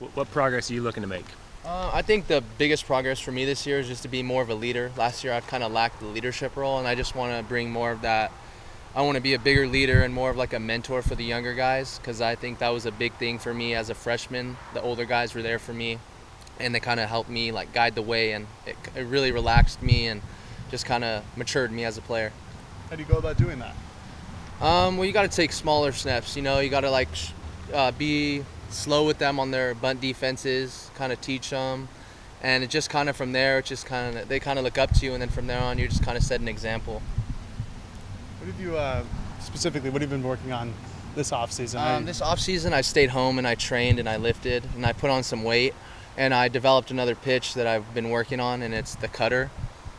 What progress are you looking to make? I think the biggest progress for me this year is just to be more of a leader. Last year I kind of lacked the leadership role, and I just want to bring more of that. I want to be a bigger leader and more of like a mentor for the younger guys, because I think that was a big thing for me as a freshman. The older guys were there for me, and they kind of helped me like guide the way, and it really relaxed me and just kind of matured me as a player. How do you go about doing that? Well, you got to take smaller steps. You got to be slow with them on their bunt defenses, kind of teach them, and it just kind of from there, they kind of look up to you, and then from there on, you just kind of set an example. What have you specifically? What have you been working on this off season? This off season, I stayed home and I trained and I lifted and I put on some weight, and I developed another pitch that I've been working on, and it's the cutter.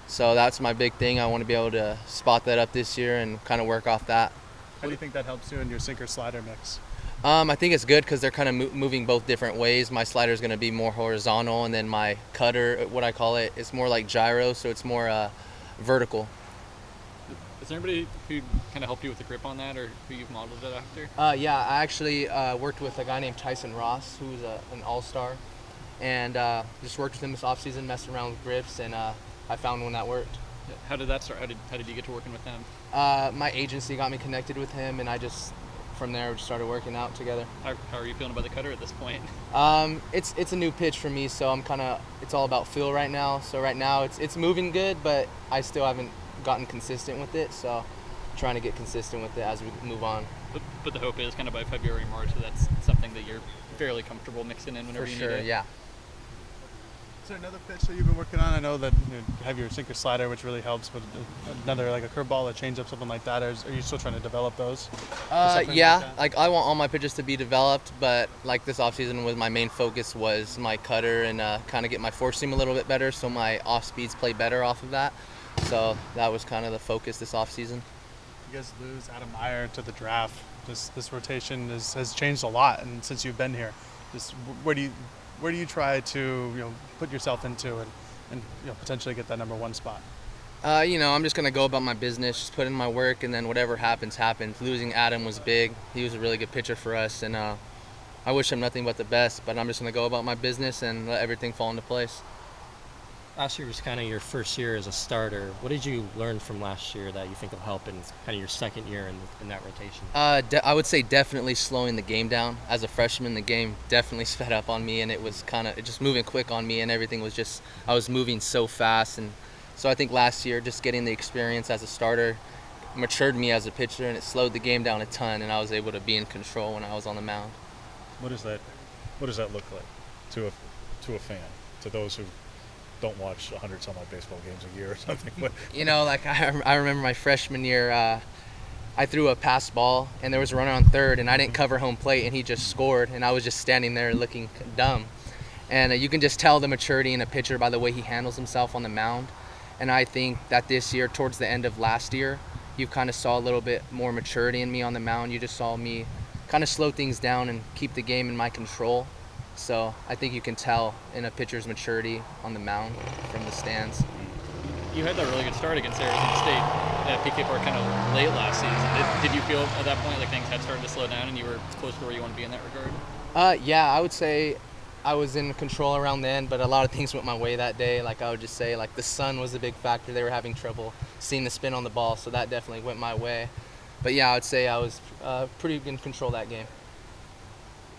So that's my big thing. I want to be able to spot that up this year and kind of work off that. How do you think that helps you in your sinker slider mix? I think it's good because they're kind of moving both different ways. My slider is going to be more horizontal, and then my cutter, what I call it, it's more like gyro, so it's more vertical. Is there anybody who kind of helped you with the grip on that, or who you've modeled it after? Yeah, I actually worked with a guy named Tyson Ross, who's an all-star, and just worked with him this offseason, messed around with grips, and I found one that worked. How did that start? How did you get to working with them? My agency got me connected with him, and I just, from there, just started working out together. How are you feeling about the cutter at this point? It's a new pitch for me, so it's all about feel right now. So right now it's moving good, but I still haven't gotten consistent with it, so trying to get consistent with it as we move on. But the hope is kind of by February, March, that's something that you're fairly comfortable mixing in whenever For you sure, need it. yeah. Is there another pitch that you've been working on? I know that you have your sinker slider, which really helps, but another like a curveball, a changeup, something like that. Are you still trying to develop those? Yeah, like I want all my pitches to be developed, but like this offseason my main focus was my cutter and kind of get my four seam a little bit better, so my off speeds play better off of that. So that was kind of the focus this offseason. You guys lose Adam Meyer to the draft. This rotation has changed a lot, and since you've been here, where do you try to put yourself into and potentially get that number one spot? I'm just gonna go about my business, just put in my work, and then whatever happens. Losing Adam was big. He was a really good pitcher for us, and I wish him nothing but the best. But I'm just gonna go about my business and let everything fall into place. Last year was kind of your first year as a starter. What did you learn from last year that you think will help in kind of your second year in that rotation? I would say definitely slowing the game down. As a freshman, the game definitely sped up on me, and it was kind of just moving quick on me, and everything was just, I was moving so fast. And so I think last year, just getting the experience as a starter matured me as a pitcher, and it slowed the game down a ton, and I was able to be in control when I was on the mound. What does that look like to a fan, to those who don't watch 100 some odd baseball games a year or something? I remember my freshman year, I threw a pass ball, and there was a runner on third, and I didn't cover home plate, and he just scored, and I was just standing there looking dumb. And you can just tell the maturity in a pitcher by the way he handles himself on the mound. And I think that this year, towards the end of last year, you kind of saw a little bit more maturity in me on the mound. You just saw me kind of slow things down and keep the game in my control. So I think you can tell in a pitcher's maturity on the mound from the stands. You had that really good start against Arizona State at PK Park kind of late last season. Did you feel at that point like things had started to slow down and you were close to where you want to be in that regard? Yeah, I would say I was in control around then, but a lot of things went my way that day. Like I would just say, like the sun was a big factor. They were having trouble seeing the spin on the ball, so that definitely went my way. But yeah, I would say I was pretty in control that game.